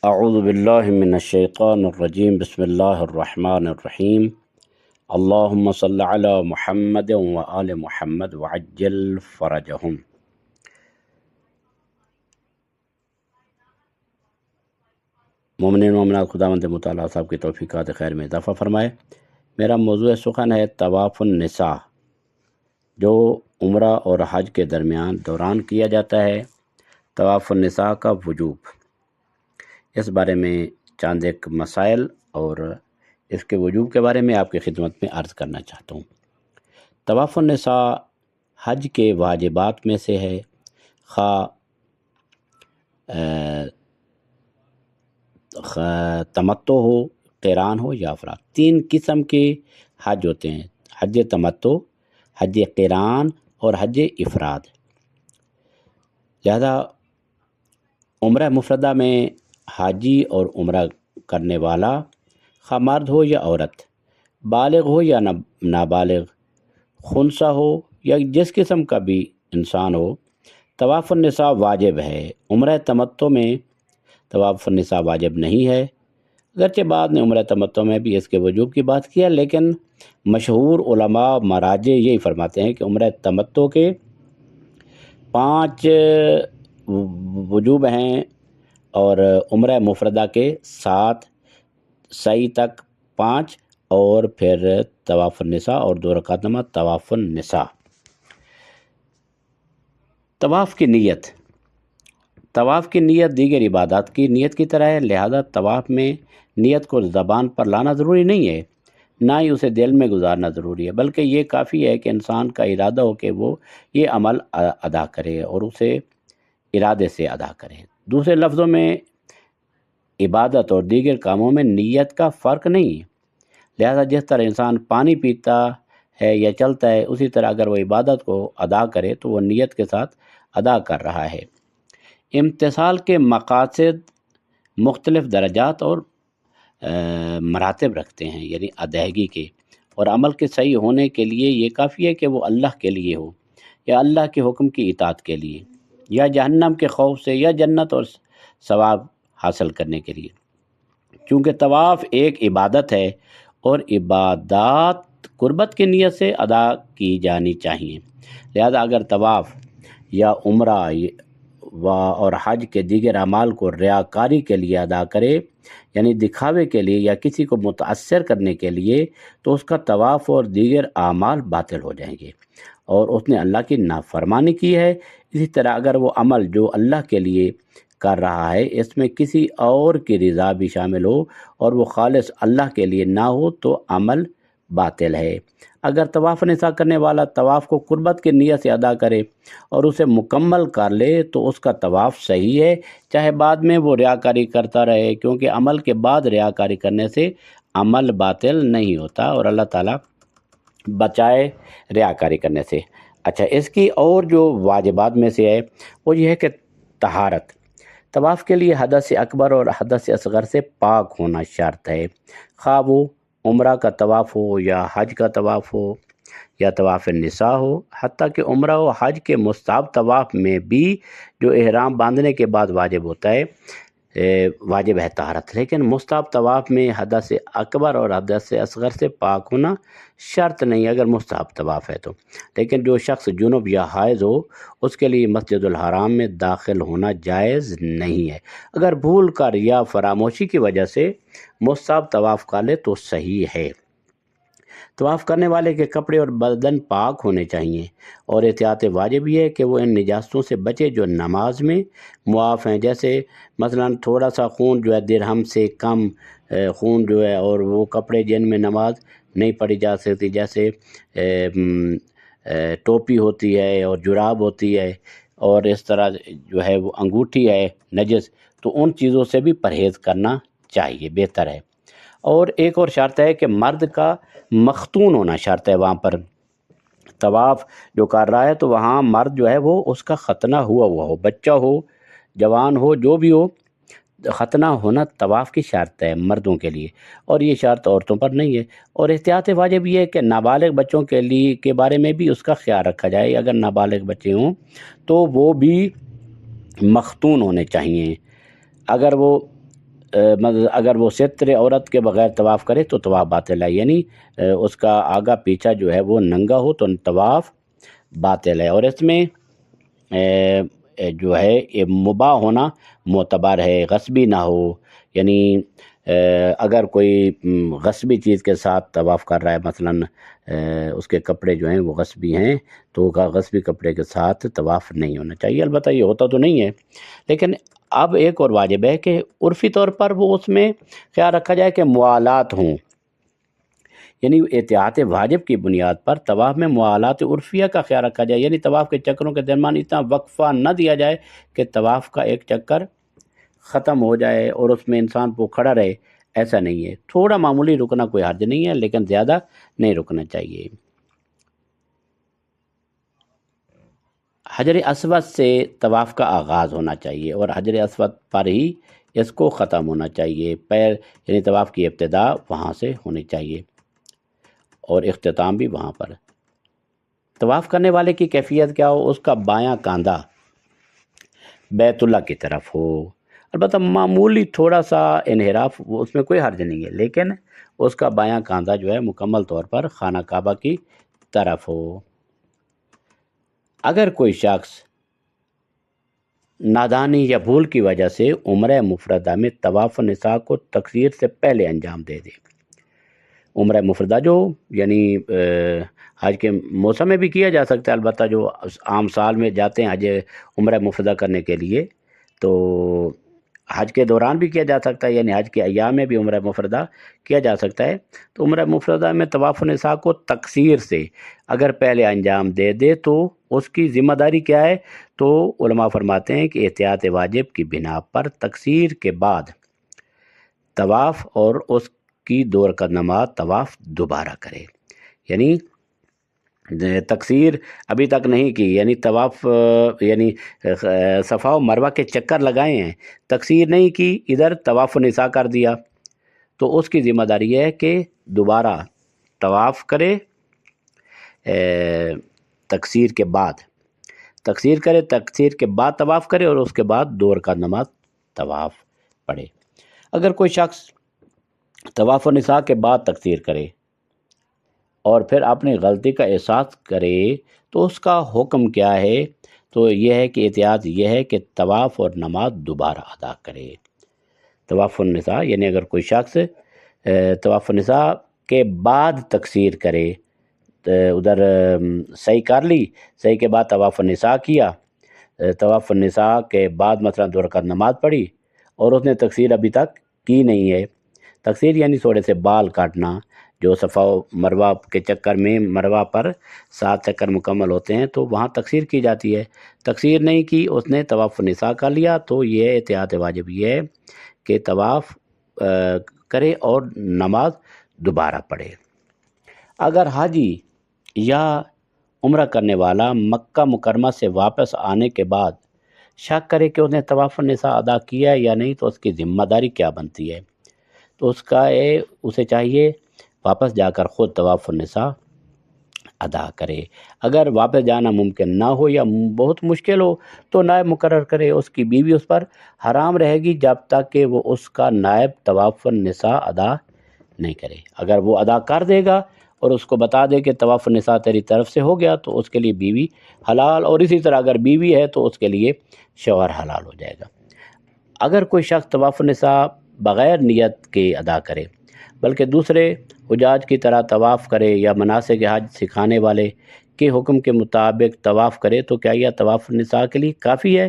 اعوذ باللہ من الشیطان الرجیم بسم اللہ الرحمن الرحیم اللہم صل علی محمد وآل محمد وعجل فرجہم۔ مومنین مومنات، خداوند مطالعہ صاحب کی توفیقات خیر میں اضافہ فرمائے۔ میرا موضوع سخن ہے طواف النساء، جو عمرہ اور حج کے دوران کیا جاتا ہے۔ طواف النساء کا وجوب، اس بارے میں چند ایک مسائل اور اس کے وجوب کے بارے میں آپ کی خدمت میں عرض کرنا چاہتا ہوں۔ طواف النساء حج کے واجبات میں سے ہے، خواہ تمتع ہو، قران ہو یا افراد۔ تین قسم کے حج ہوتے ہیں: حج تمتع، حج قران اور حج افراد۔ لہذا عمرہ مفردہ میں حاجی اور عمرہ کرنے والا، خواہ مرد ہو یا عورت، بالغ ہو یا نابالغ، خنثی ہو یا جس قسم کا بھی انسان ہو، طواف النساء واجب ہے۔ عمرہ تمتع میں طواف النساء واجب نہیں ہے، اگرچہ بعد نے عمرہ تمتع میں بھی اس کے وجوب کی بات کیا، لیکن مشہور علماء مراجع یہی فرماتے ہیں کہ عمرہ تمتع کے 5 وجوب ہیں اور عمرہ مفردہ کے 7، سعی تک 5، اور پھر طواف النساء اور 2 رکعت نماز طواف النساء۔ طواف کی نیت، طواف کی نیت دیگر عبادات کی نیت کی طرح ہے، لہذا طواف میں نیت کو زبان پر لانا ضروری نہیں ہے، نہ ہی اسے دل میں گزارنا ضروری ہے، بلکہ یہ کافی ہے کہ انسان کا ارادہ ہو کہ وہ یہ عمل ادا کرے اور اسے ارادے سے ادا کرے۔ دوسرے لفظوں میں عبادت اور دیگر کاموں میں نیت کا فرق نہیں ہے، لہذا جس طرح انسان پانی پیتا ہے یا چلتا ہے، اسی طرح اگر وہ عبادت کو ادا کرے تو وہ نیت کے ساتھ ادا کر رہا ہے۔ امتثال کے مقاصد مختلف درجات اور مراتب رکھتے ہیں، یعنی ادائیگی کے اور عمل کے صحیح ہونے کے لیے یہ کافی ہے کہ وہ اللہ کے لیے ہو، یا اللہ کے حکم کی اطاعت کے لیے، یا جہنم کے خوف سے، یا جنت اور ثواب حاصل کرنے کے لیے۔ چونکہ طواف ایک عبادت ہے اور عبادات قربت کی نیت سے ادا کی جانی چاہیے، لہذا اگر طواف یا عمرہ اور حج کے دیگر اعمال کو ریاکاری کے لیے ادا کرے، یعنی دکھاوے کے لیے یا کسی کو متاثر کرنے کے لیے، تو اس کا طواف اور دیگر اعمال باطل ہو جائیں گے اور اس نے اللہ کی نافرمانی کی ہے۔ اسی طرح اگر وہ عمل جو اللہ کے لیے کر رہا ہے اس میں کسی اور کی رضا بھی شامل ہو اور وہ خالص اللہ کے لیے نہ ہو تو عمل باطل ہے۔ اگر طواف نساء کرنے والا طواف کو قربت کی نیت سے ادا کرے اور اسے مکمل کر لے تو اس کا طواف صحیح ہے، چاہے بعد میں وہ ریاکاری کرتا رہے، کیونکہ عمل کے بعد ریاکاری کرنے سے عمل باطل نہیں ہوتا اور اللہ تعالیٰ بچائے ریاکاری کرنے سے۔ اچھا، اس کی اور جو واجبات میں سے ہے وہ یہ ہے کہ طہارت۔ طواف کے لیے حدث اکبر اور حدث اصغر سے پاک ہونا شرط ہے، خواہ وہ عمرہ کا طواف ہو یا حج کا طواف ہو یا طواف النساء ہو۔ حتیٰ کہ عمرہ و حج کے مستحب طواف میں بھی جو احرام باندھنے کے بعد واجب ہوتا ہے، واجب ہے طہارت، لیکن مستحب طواف میں حدث اکبر اور حدث اصغر سے پاک ہونا شرط نہیں اگر مستحب طواف ہے تو۔ لیکن جو شخص جنب یا حائض ہو اس کے لیے مسجد الحرام میں داخل ہونا جائز نہیں ہے۔ اگر بھول کر یا فراموشی کی وجہ سے مستحب طواف کر لے تو صحیح ہے۔ طواف کرنے والے کے کپڑے اور بدن پاک ہونے چاہیے اور احتیاط واجب یہ ہے کہ وہ ان نجاستوں سے بچے جو نماز میں معاف ہیں، جیسے مثلا تھوڑا سا خون جو ہے، درہم سے کم خون جو ہے، اور وہ کپڑے جن میں نماز نہیں پڑھی جا سکتی، جیسے ٹوپی ہوتی ہے اور جراب ہوتی ہے، اور اس طرح جو ہے وہ انگوٹھی ہے نجس، تو ان چیزوں سے بھی پرہیز کرنا چاہیے، بہتر ہے۔ اور ایک اور شرط ہے کہ مرد کا مختون ہونا شرط ہے۔ وہاں پر طواف جو کر رہا ہے تو وہاں مرد جو ہے وہ اس کا ختنہ ہوا ہو، بچہ ہو، جوان ہو، جو بھی ہو، ختنہ ہونا طواف کی شرط ہے مردوں کے لیے، اور یہ شرط عورتوں پر نہیں ہے۔ اور احتیاط واجب یہ ہے کہ نابالغ بچوں کے بارے میں بھی اس کا خیال رکھا جائے، اگر نابالغ بچے ہوں تو وہ بھی مختون ہونے چاہیے۔ اگر وہ مطلب اگر وہ ستر عورت کے بغیر طواف کرے تو طواف باطل ہے، یعنی اس کا آگا پیچھا جو ہے وہ ننگا ہو تو طواف باطل ہے۔ اور اس میں جو ہے یہ مباح ہونا معتبر ہے، غصبی نہ ہو، یعنی اگر کوئی غصبی چیز کے ساتھ طواف کر رہا ہے، مثلا اس کے کپڑے جو ہیں وہ غصبی ہیں، تو غصبی کپڑے کے ساتھ طواف نہیں ہونا چاہیے۔ البتہ یہ ہوتا تو نہیں ہے، لیکن اب ایک اور واجب ہے کہ عرفی طور پر وہ اس میں خیال رکھا جائے کہ موالات ہوں، یعنی احتیاط واجب کی بنیاد پر طواف میں موالات عرفیہ کا خیال رکھا جائے، یعنی طواف کے چکروں کے درمیان اتنا وقفہ نہ دیا جائے کہ طواف کا ایک چکر ختم ہو جائے اور اس میں انسان کو کھڑا رہے، ایسا نہیں ہے۔ تھوڑا معمولی رکنا کوئی حرج نہیں ہے، لیکن زیادہ نہیں رکنا چاہیے۔ حجر اسود سے طواف کا آغاز ہونا چاہیے اور حجر اسود پر ہی اس کو ختم ہونا چاہیے، پیر یعنی طواف کی ابتدا وہاں سے ہونی چاہیے اور اختتام بھی وہاں پر۔ طواف کرنے والے کی کیفیت کیا ہو؟ اس کا بایاں کاندھا بیت اللہ کی طرف ہو، البتہ معمولی تھوڑا سا انحراف اس میں کوئی حرج نہیں ہے، لیکن اس کا بایاں کاندھا جو ہے مکمل طور پر خانہ کعبہ کی طرف ہو۔ اگر کوئی شخص نادانی یا بھول کی وجہ سے عمرہ مفردہ میں طواف نساء کو تکبیر سے پہلے انجام دے دے، عمرہ مفردہ جو یعنی حج کے موسم میں بھی کیا جا سکتا ہے، البتہ جو عام سال میں جاتے ہیں حج عمرہ مفردہ کرنے کے لیے تو حج کے دوران بھی کیا جا سکتا ہے، یعنی حج کے ایام میں بھی عمرہ مفردہ کیا جا سکتا ہے۔ تو عمرہ مفردہ میں طواف نساء کو تقصیر سے اگر پہلے انجام دے دے تو اس کی ذمہ داری کیا ہے؟ تو علماء فرماتے ہیں کہ احتیاط واجب کی بنا پر تقصیر کے بعد طواف اور اس کی 2 رکعت نماز طواف دوبارہ کرے، یعنی تقصیر ابھی تک نہیں کی، یعنی طواف یعنی صفا و مروہ کے چکر لگائے ہیں، تقصیر نہیں کی، ادھر طواف نساء کر دیا، تو اس کی ذمہ داری ہے کہ دوبارہ طواف کرے، تقصیر کے بعد تقصیر کے بعد طواف کرے اور اس کے بعد 2 رکعت نماز طواف پڑھے۔ اگر کوئی شخص طواف نساء کے بعد تقصیر کرے اور پھر اپنی غلطی کا احساس کرے تو اس کا حکم کیا ہے؟ تو یہ ہے کہ احتیاط یہ ہے کہ طواف اور نماز دوبارہ ادا کرے۔ طواف النساء یعنی اگر کوئی شخص طواف النساء کے بعد تقصیر کرے، ادھر صحیح کر لی، صحیح کے بعد طواف النساء کیا، طواف النساء کے بعد مثلا 2 رکعت نماز پڑھی اور اس نے تقصیر ابھی تک کی نہیں ہے، تقصیر یعنی تھوڑے سے بال کاٹنا، جو صفا و مروہ کے چکر میں مروہ پر 7 چکر مکمل ہوتے ہیں تو وہاں تقصیر کی جاتی ہے، تقصیر نہیں کی، اس نے طواف نساء کر لیا، تو یہ احتیاط واجب یہ ہے کہ طواف کرے اور نماز دوبارہ پڑھے۔ اگر حاجی یا عمرہ کرنے والا مکہ مکرمہ سے واپس آنے کے بعد شک کرے کہ اس نے طواف النساء ادا کیا ہے یا نہیں تو اس کی ذمہ داری کیا بنتی ہے؟ تو اسے چاہیے واپس جا کر خود طواف النساء ادا کرے۔ اگر واپس جانا ممکن نہ ہو یا بہت مشکل ہو تو نائب مقرر کرے، اس کی بیوی اس پر حرام رہے گی جب تک کہ وہ اس کا نائب طواف النساء ادا نہیں کرے۔ اگر وہ ادا کر دے گا اور اس کو بتا دے کہ طواف النساء تیری طرف سے ہو گیا تو اس کے لیے بیوی حلال، اور اسی طرح اگر بیوی ہے تو اس کے لیے شوہر حلال ہو جائے گا۔ اگر کوئی شخص طواف النساء بغیر نیت کے ادا کرے بلکہ دوسرے حجاج کی طرح طواف کرے یا مناسک حج سکھانے والے کے حکم کے مطابق طواف کرے تو کیا یہ طواف النساء کے لیے کافی ہے؟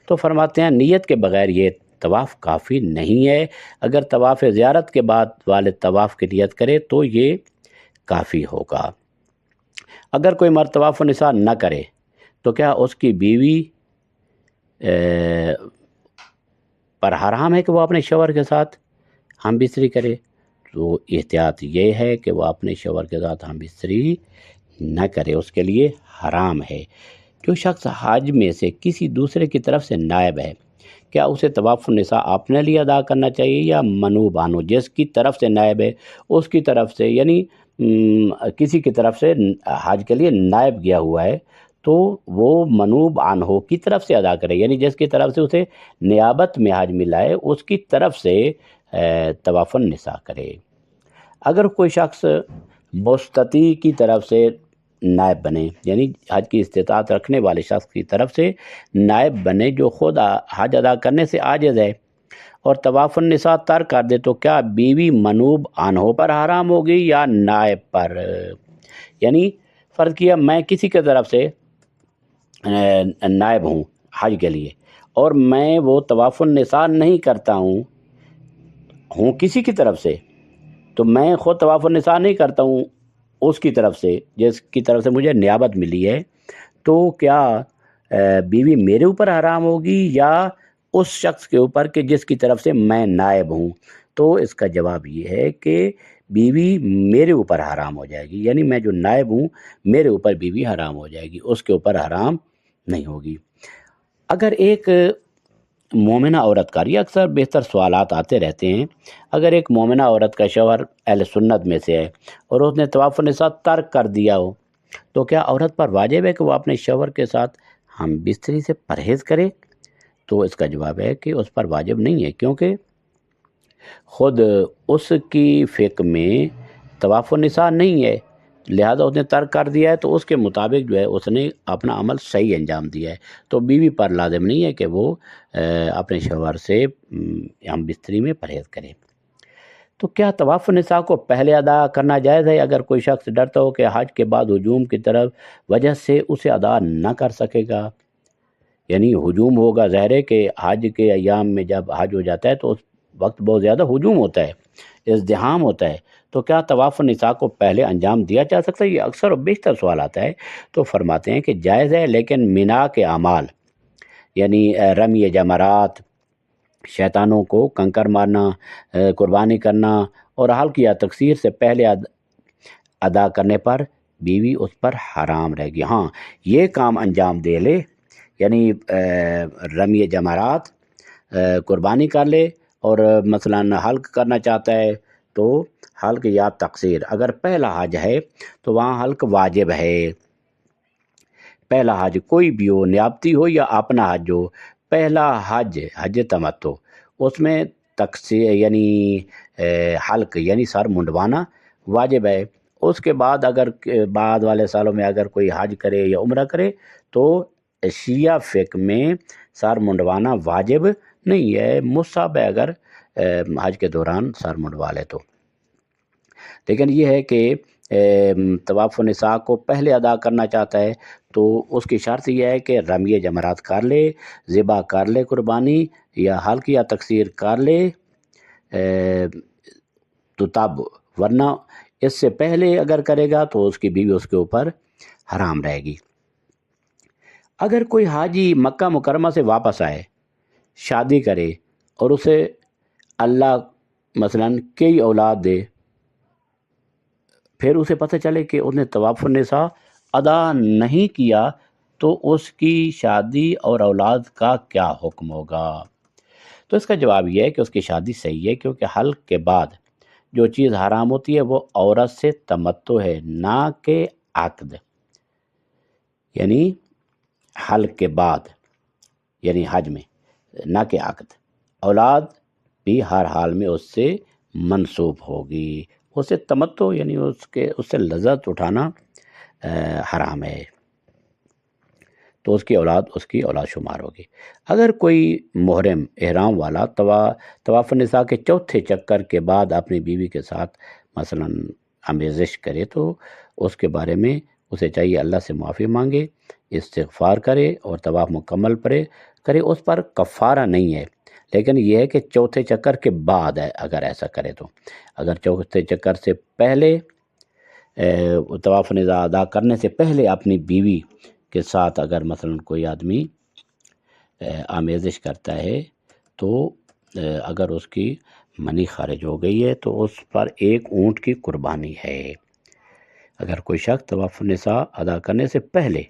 تو فرماتے ہیں نیت کے بغیر یہ طواف کافی نہیں ہے، اگر طواف زیارت کے بعد والے طواف کی نیت کرے تو یہ کافی ہوگا۔ اگر کوئی مرد طواف النساء نہ کرے تو کیا اس کی بیوی پر حرام ہے کہ وہ اپنے شوہر کے ساتھ ہم بستری کرے؟ تو احتیاط یہ ہے کہ وہ اپنے شوہر کے ساتھ ہم بستری نہ کرے، اس کے لیے حرام ہے۔ جو شخص حج میں سے کسی دوسرے کی طرف سے نائب ہے، کیا اسے طواف النساء اپنے لیے ادا کرنا چاہیے یا منوبانو جس کی طرف سے نائب ہے اس کی طرف سے، یعنی کسی کی طرف سے حج کے لیے نائب گیا ہوا ہے تو وہ منوب عنہ کی طرف سے ادا کرے، یعنی جس کی طرف سے اسے نیابت میں حج ملا ہے اس کی طرف سے طواف النساء کرے۔ اگر کوئی شخص مستطیع کی طرف سے نائب بنے، یعنی حج کی استطاعت رکھنے والے شخص کی طرف سے نائب بنے جو خود حج ادا کرنے سے عاجز ہے اور طواف النساء ترک کر دے، تو کیا بیوی منوب عنہ پر حرام ہوگی یا نائب پر؟ یعنی فرض کیا میں کسی کی طرف سے نائب ہوں حج کے لیے اور میں وہ طواف النساء نہیں کرتا ہوں کسی کی طرف سے، تو میں خود طواف النساء نہیں کرتا ہوں اس کی طرف سے جس کی طرف سے مجھے نیابت ملی ہے، تو کیا بیوی میرے اوپر حرام ہوگی یا اس شخص کے اوپر کہ جس کی طرف سے میں نائب ہوں؟ تو اس کا جواب یہ ہے کہ بیوی میرے اوپر حرام ہو جائے گی، یعنی میں جو نائب ہوں میرے اوپر بیوی حرام ہو جائے گی، اس کے اوپر حرام نہیں ہوگی۔ اگر ایک مومنہ عورت کا، یہ اکثر بیشتر سوالات آتے رہتے ہیں، اگر ایک مومنہ عورت کا شوہر اہل سنت میں سے ہے اور اس نے طواف النساء ترک کر دیا ہو، تو کیا عورت پر واجب ہے کہ وہ اپنے شوہر کے ساتھ ہم بستری سے پرہیز کرے؟ تو اس کا جواب ہے کہ اس پر واجب نہیں ہے، کیونکہ خود اس کی فقہ میں طواف النساء نہیں ہے، لہذا اس نے ترک کر دیا ہے، تو اس کے مطابق جو ہے اس نے اپنا عمل صحیح انجام دیا ہے، تو بیوی پر لازم نہیں ہے کہ وہ اپنے شوہر سے ہم بستری میں پرہیز کرے۔ تو کیا طواف النساء کو پہلے ادا کرنا جائز ہے؟ اگر کوئی شخص ڈرتا ہو کہ حج کے بعد ہجوم کی طرف وجہ سے اسے ادا نہ کر سکے گا، یعنی ہجوم ہوگا، ظاہر ہے کہ حج کے ایام میں جب حج ہو جاتا ہے تو اس وقت بہت زیادہ ہجوم ہوتا ہے، ازدحام ہوتا ہے، تو کیا طواف النساء کو پہلے انجام دیا جا سکتا ہے؟ یہ اکثر و بیشتر سوال آتا ہے، تو فرماتے ہیں کہ جائز ہے، لیکن مینا کے اعمال یعنی رمی جمرات، شیطانوں کو کنکر مارنا، قربانی کرنا اور حلق یا تقصیر سے پہلے ادا کرنے پر بیوی اس پر حرام رہے گی۔ ہاں، یہ کام انجام دے لے، یعنی رمی جمرات، قربانی کر لے اور مثلا حلق کرنا چاہتا ہے تو حلق یا تقصیر، اگر پہلا حج ہے تو وہاں حلق واجب ہے، پہلا حج کوئی بھی ہو، نیابتی ہو یا اپنا حج ہو، پہلا حج تمتع، اس میں تقصیر یعنی حلق یعنی سر منڈوانا واجب ہے۔ اس کے بعد اگر بعد والے سالوں میں اگر کوئی حج کرے یا عمرہ کرے تو شیعہ فقہ میں سر منڈوانا واجب نہیں ہے، مستحب ہے اگر حج کے دوران سر منڈوا لے تو۔ لیکن یہ ہے کہ طواف النساء کو پہلے ادا کرنا چاہتا ہے تو اس کی شرط یہ ہے کہ رمی جمرات کر لے، ذبح کر لے قربانی یا حلق یا تقصیر کر لے، تو تب، ورنہ اس سے پہلے اگر کرے گا تو اس کی بیوی اس کے اوپر حرام رہے گی۔ اگر کوئی حاجی مکہ مکرمہ سے واپس آئے، شادی کرے اور اسے اللہ مثلاً کئی اولاد دے، پھر اسے پتہ چلے کہ اس نے طواف النساء ادا نہیں کیا، تو اس کی شادی اور اولاد کا کیا حکم ہوگا؟ تو اس کا جواب یہ ہے کہ اس کی شادی صحیح ہے، کیونکہ حلق کے بعد جو چیز حرام ہوتی ہے وہ عورت سے تمتع ہے، نہ کہ عقد، یعنی حلق کے بعد یعنی حج میں، نہ کہ عقد۔ اولاد بھی ہر حال میں اس سے منسوب ہوگی، اس سے تمتع یعنی اس سے لذت اٹھانا حرام ہے، تو اس کی اولاد شمار ہوگی۔ اگر کوئی محرم احرام والا طواف النساء کے چوتھے چکر کے بعد اپنی بیوی کے ساتھ مثلاً آمیزش کرے تو اس کے بارے میں اسے چاہیے اللہ سے معافی مانگے، استغفار کرے اور طواف مکمل کرے، اس پر کفارہ نہیں ہے، لیکن یہ ہے کہ چوتھے چکر کے بعد ہے اگر ایسا کرے تو۔ اگر چوتھے چکر سے پہلے طواف النساء ادا کرنے سے پہلے اپنی بیوی کے ساتھ اگر مثلاً کوئی آدمی آمیزش کرتا ہے تو اگر اس کی منی خارج ہو گئی ہے تو اس پر ایک اونٹ کی قربانی ہے۔ اگر کوئی شخص طواف النساء ادا کرنے سے پہلے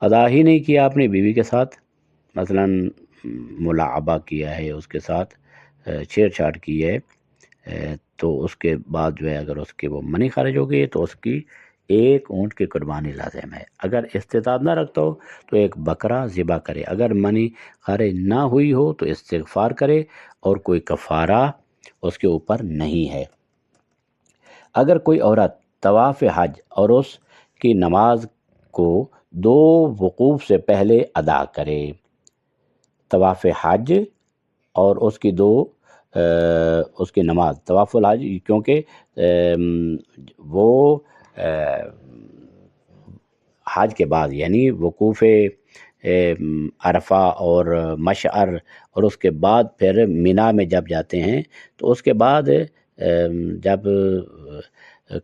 ادا ہی نہیں کیا اپنی بیوی کے ساتھ، مثلاً ملاعبہ کیا ہے، اس کے ساتھ چھیڑ چھاڑ کی ہے، تو اس کے بعد جو ہے اگر اس کی وہ منی خارج ہو گئی ہے تو اس کی ایک اونٹ کی قربانی لازم ہے۔ اگر استطاعت نہ رکھتا ہو تو ایک بکرا ذبح کرے۔ اگر منی خارج نہ ہوئی ہو تو استغفار کرے اور کوئی کفارہ اس کے اوپر نہیں ہے۔ اگر کوئی عورت طواف حج اور اس کی نماز کو 2 وقوف سے پہلے ادا کرے، طواف حج اور اس کی اس کی نماز، طواف الحج، کیونکہ وہ حج کے بعد یعنی وقوف عرفہ اور مشعر اور اس کے بعد پھر مینا میں جب جاتے ہیں تو اس کے بعد جب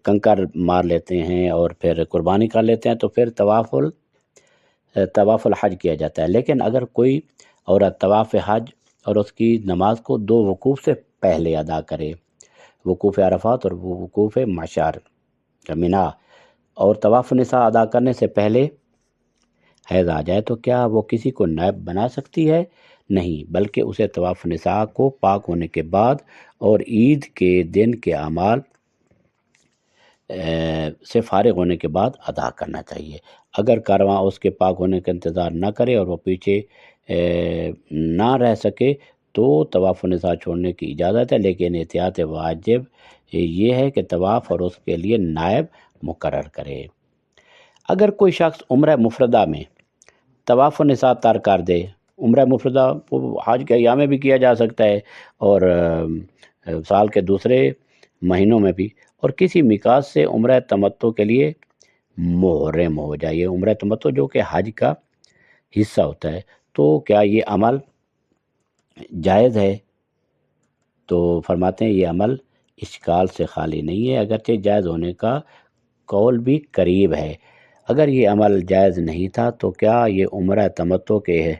کنکر مار لیتے ہیں اور پھر قربانی کر لیتے ہیں تو پھر طواف الحج کیا جاتا ہے۔ لیکن اگر کوئی عورت طواف حج اور اس کی نماز کو 2 وقوف سے پہلے ادا کرے، وقوف عرفات اور وقوف مشعر مینا، اور طواف نساء ادا کرنے سے پہلے حیض آ جائے تو کیا وہ کسی کو نائب بنا سکتی ہے؟ نہیں، بلکہ اسے طواف نساء کو پاک ہونے کے بعد اور عید کے دن کے اعمال سے فارغ ہونے کے بعد ادا کرنا چاہیے۔ اگر کارواں اس کے پاک ہونے کا انتظار نہ کرے اور وہ پیچھے نہ رہ سکے تو طواف نساء چھوڑنے کی اجازت ہے، لیکن احتیاط واجب یہ ہے کہ طواف اور اس کے لیے نائب مقرر کرے۔ اگر کوئی شخص عمرہ مفردہ میں طواف نساء ترک کر دے، عمرہ مفردہ حج کے ایام میں بھی کیا جا سکتا ہے اور سال کے دوسرے مہینوں میں بھی، اور کسی میقات سے عمرہ تمتع کے لیے محرم ہو جائے، عمرہ تمتع جو کہ حج کا حصہ ہوتا ہے، تو کیا یہ عمل جائز ہے؟ تو فرماتے ہیں یہ عمل اشکال سے خالی نہیں ہے، اگرچہ جائز ہونے کا قول بھی قریب ہے۔ اگر یہ عمل جائز نہیں تھا تو کیا یہ عمرہ تمتع کے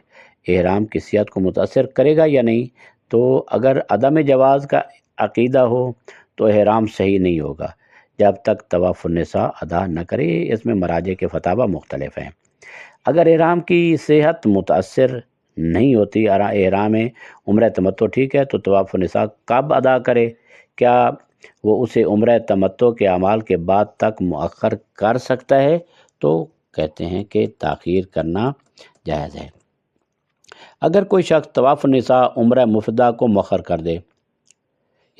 احرام کی صحت کو متاثر کرے گا یا نہیں؟ تو اگر عدم جواز کا عقیدہ ہو تو احرام صحیح نہیں ہوگا جب تک طواف النساء ادا نہ کرے۔ اس میں مراجع کے فتاوی مختلف ہیں۔ اگر احرام کی صحت متاثر نہیں ہوتی، احرام عمرہ تمتع ٹھیک ہے، تو طواف النساء کب ادا کرے؟ کیا وہ اسے عمرہ تمتع کے اعمال کے بعد تک مؤخر کر سکتا ہے؟ تو کہتے ہیں کہ تاخیر کرنا جائز ہے۔ اگر کوئی شخص طواف النساء عمرہ مفردہ کو مؤخر کر دے،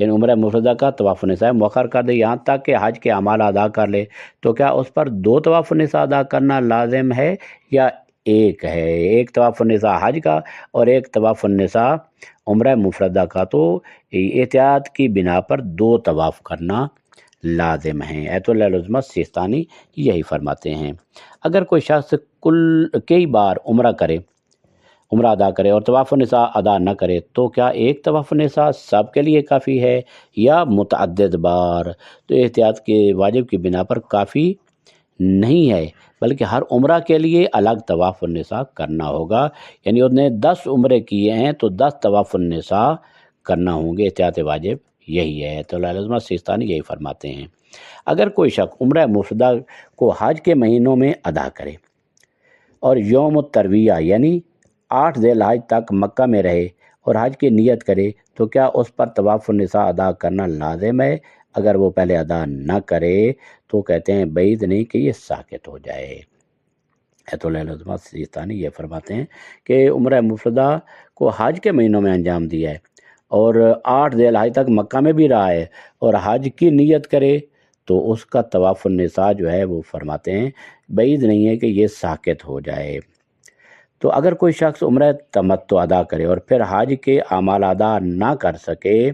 یعنی عمرہ مفردہ کا طواف النساء مؤخر کر دے یہاں تک کہ حج کے اعمال ادا کر لے، تو کیا اس پر 2 طواف النساء ادا کرنا لازم ہے یا ایک ہے؟ ایک طواف النساء حج کا اور ایک طواف النساء عمرہ مفردہ کا، تو احتیاط کی بنا پر 2 طواف کرنا لازم ہیں۔ ایت اللہ العظمت سیستانی یہی فرماتے ہیں۔ اگر کوئی شخص کئی بار عمرہ ادا کرے اور طواف النساء ادا نہ کرے تو کیا ایک طواف النساء سب کے لیے کافی ہے یا متعدد بار؟ تو احتیاط کے واجب کی بنا پر کافی نہیں ہے، بلکہ ہر عمرہ کے لیے الگ طواف النساء کرنا ہوگا، یعنی اس نے 10 عمرے کیے ہیں تو 10 طواف النساء کرنا ہوں گے۔ احتیاط واجب یہی ہے، تو العظمت سیستانی یہی فرماتے ہیں۔ اگر کوئی شخص عمرہ مفردہ کو حج کے مہینوں میں ادا کرے اور یوم الترویہ یعنی 8 ذی الحج تک مکہ میں رہے اور حج کی نیت کرے تو کیا اس پر طواف النساء ادا کرنا لازم ہے؟ اگر وہ پہلے ادا نہ کرے تو کہتے ہیں بعید نہیں کہ یہ ساقط ہو جائے۔ ایت اللہ العظمت سیستانی یہ فرماتے ہیں کہ عمرہ مفردہ کو حج کے مہینوں میں انجام دیا ہے اور 8 ذی الحج تک مکہ میں بھی رہا ہے اور حج کی نیت کرے تو اس کا طواف النساء جو ہے وہ فرماتے ہیں بعید نہیں ہے کہ یہ ساقط ہو جائے۔ تو اگر کوئی شخص عمرہ تمتع ادا کرے اور پھر حج کے اعمال ادا نہ کر سکے،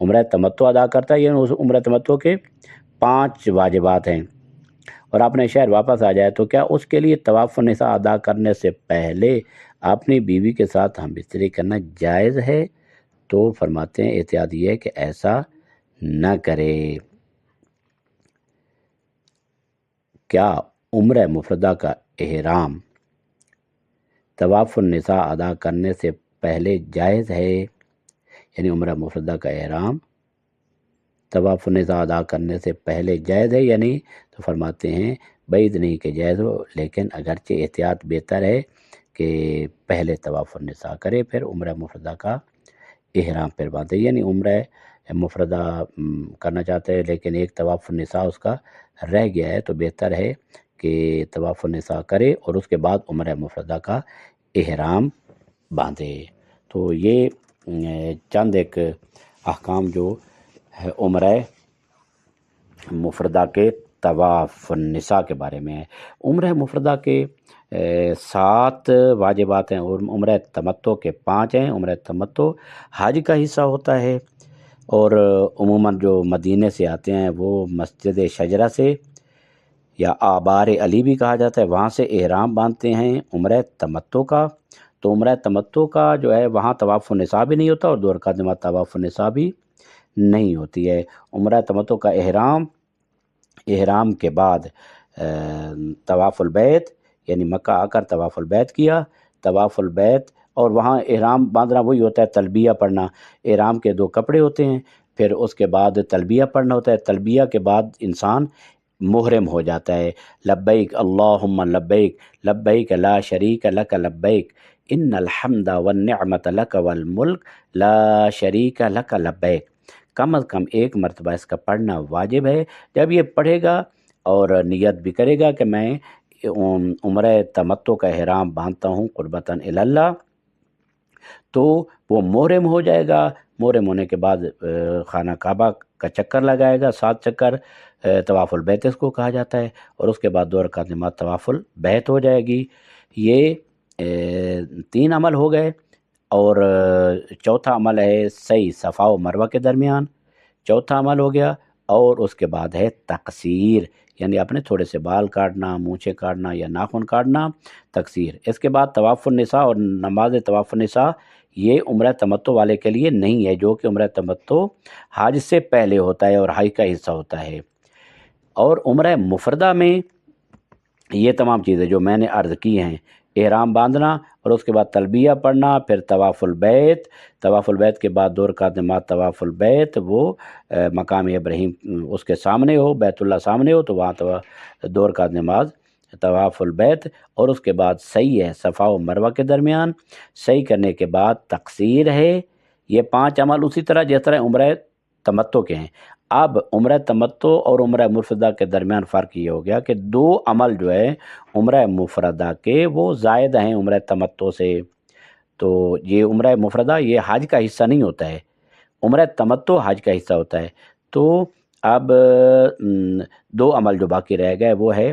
عمرہ تمتع ادا کرتا ہے یعنی اس عمرہ تمتع کے 5 واجبات ہیں اور اپنے شہر واپس آ جائے تو کیا اس کے لیے طواف النساء ادا کرنے سے پہلے اپنی بیوی کے ساتھ ہم بستری کرنا جائز ہے؟ تو فرماتے ہیں احتیاط یہ ہے کہ ایسا نہ کرے۔ کیا عمرہ مفردہ کا احرام طواف النساء ادا کرنے سے پہلے جائز ہے؟ یعنی عمرہ مفردہ کا احرام طواف النساء ادا کرنے سے پہلے جائز ہے یا نہیں؟ تو فرماتے ہیں بعید نہیں کہ جائز ہو، لیکن اگرچہ احتیاط بہتر ہے کہ پہلے طواف النساء کرے پھر عمرہ مفردہ کا احرام پھر باندھے، یعنی عمرہ مفردہ کرنا چاہتے ہیں لیکن ایک طواف النساء اس کا رہ گیا ہے تو بہتر ہے کہ طواف النساء کرے اور اس کے بعد عمرہ مفردہ کا احرام باندھے۔ تو یہ چند ایک احکام جو ہے عمرہ مفردہ کے طواف النساء کے بارے میں ہے۔ عمرہ مفردہ کے 7 واجبات ہیں اور عمرہ تمتع کے 5 ہیں۔ عمرہ تمتع حج کا حصہ ہوتا ہے اور عموماً جو مدینے سے آتے ہیں وہ مسجد شجرہ سے یا آبار علی بھی کہا جاتا ہے، وہاں سے احرام باندھتے ہیں عمرہ تمتع کا۔ تو عمرہ تمتع کا جو ہے وہاں طواف النساء بھی نہیں ہوتا اور 2 رکعت نماز طواف النساء بھی نہیں ہوتی ہے۔ عمرہ تمتع کا احرام کے بعد طواف البیت، یعنی مکہ آ کر طواف البیت کیا، طواف البیت، اور وہاں احرام باندھنا وہی ہوتا ہے تلبیہ پڑھنا۔ احرام کے 2 کپڑے ہوتے ہیں، پھر اس کے بعد تلبیہ پڑھنا ہوتا ہے۔ تلبیہ کے بعد انسان محرم ہو جاتا ہے۔ لبیک اللہم لبیک لبیک لا شریک لک لبیک ان الحمد والنعمت لک والملک لا شریک لک لبیک۔ کم از کم 1 مرتبہ اس کا پڑھنا واجب ہے۔ جب یہ پڑھے گا اور نیت بھی کرے گا کہ میں عمرہ تمتع کا احرام باندھتا ہوں قربتاً الی اللہ، تو وہ محرم ہو جائے گا۔ محرم ہونے کے بعد خانہ کعبہ کا چکر لگائے گا، 7 چکر، طواف البیت اس کو کہا جاتا ہے، اور اس کے بعد 2 رکعت نماز طواف البیت ہو جائے گی۔ یہ 3 عمل ہو گئے، اور چوتھا عمل ہے سعی صفا و مروہ کے درمیان، چوتھا عمل ہو گیا۔ اور اس کے بعد ہے تقصیر، یعنی اپنے تھوڑے سے بال کاٹنا، مونچھیں کاٹنا یا ناخن کاٹنا، تقصیر۔ اس کے بعد طواف النساء اور نماز طواف النساء یہ عمرہ تمتع والے کے لیے نہیں ہے، جو کہ عمرہ تمتع حج سے پہلے ہوتا ہے اور حج کا حصہ ہوتا ہے۔ اور عمرہ مفردہ میں یہ تمام چیزیں جو میں نے عرض کی ہیں، احرام باندھنا اور اس کے بعد تلبیہ پڑھنا، پھر طواف البیت کے بعد 2 رکعت نماز طواف البیت، وہ مقام ابراہیم اس کے سامنے ہو، بیت اللہ سامنے ہو تو وہاں 2 رکعت نماز طواف البیت، اور اس کے بعد سعی ہے صفا و مروہ کے درمیان۔ سعی کرنے کے بعد تقصیر ہے۔ یہ 5 عمل اسی طرح جس طرح عمرہ تمتع کے ہیں۔ اب عمرہ تمتع اور عمرہ مفردہ کے درمیان فرق یہ ہو گیا کہ 2 عمل جو ہے عمرہ مفردہ کے وہ زائد ہیں عمرہ تمتع سے۔ تو یہ عمرہ مفردہ یہ حج کا حصہ نہیں ہوتا ہے، عمرہ تمتع حج کا حصہ ہوتا ہے۔ تو اب 2 عمل جو باقی رہ گئے وہ ہے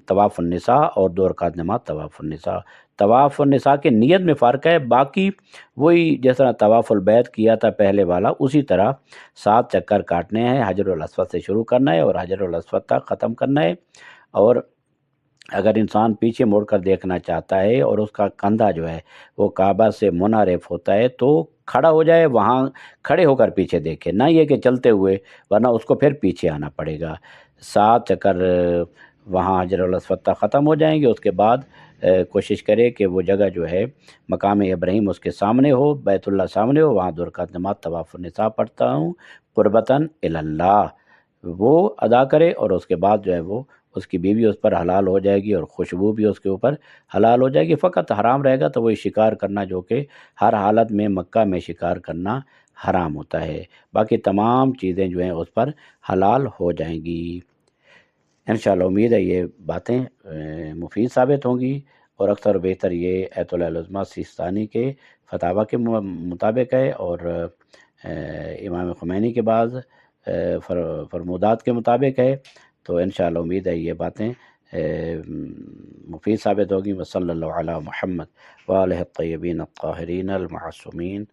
طواف النساء اور 2 رکعت نماز طواف النساء۔ طواف النساء کے نیت میں فرق ہے، باقی وہی جس طرح طواف البیت کیا تھا پہلے والا اسی طرح 7 چکر کاٹنے ہیں، حجر الاسود سے شروع کرنا ہے اور حجر الاسود تک ختم کرنا ہے۔ اور اگر انسان پیچھے مڑ کر دیکھنا چاہتا ہے اور اس کا کندھا جو ہے وہ کعبہ سے منحرف ہوتا ہے تو کھڑا ہو جائے، وہاں کھڑے ہو کر پیچھے دیکھے، نہ یہ کہ چلتے ہوئے، ورنہ اس کو پھر پیچھے آنا پڑے گا۔ 7 چکر وہاں حجر الاسود تک ختم ہو جائیں گے، اس کے بعد کوشش کرے کہ وہ جگہ جو ہے مقام ابراہیم اس کے سامنے ہو، بیت اللہ سامنے ہو، وہاں 2 رکعت نماز طواف النساء پڑھتا ہوں قربتاً الی اللہ، وہ ادا کرے، اور اس کے بعد جو ہے وہ اس کی بیوی اس پر حلال ہو جائے گی اور خوشبو بھی اس کے اوپر حلال ہو جائے گی۔ فقط حرام رہے گا تو وہی شکار کرنا، جو کہ ہر حالت میں مکہ میں شکار کرنا حرام ہوتا ہے، باقی تمام چیزیں جو ہیں اس پر حلال ہو جائیں گی۔ انشاءاللہ امید ہے یہ باتیں مفید ثابت ہوں گی، اور اکثر و بیشتر یہ ایت اللہ العظمہ سیستانی کے فتاویٰ کے مطابق ہے، اور امام خمینی کے بعض فرمودات کے مطابق ہے۔ تو انشاءاللہ امید ہے یہ باتیں مفید ثابت ہوگی۔ وصلی اللہ علی محمد وآلہ الطیبین الطاہرین المعصومین۔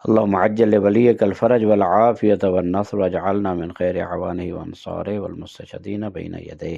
اللہم عجل لولیک الفرج والعافیۃ والنصر واجعلنا من خیر اعوانہ وانصارہ والمستشہدین بین یدیہ۔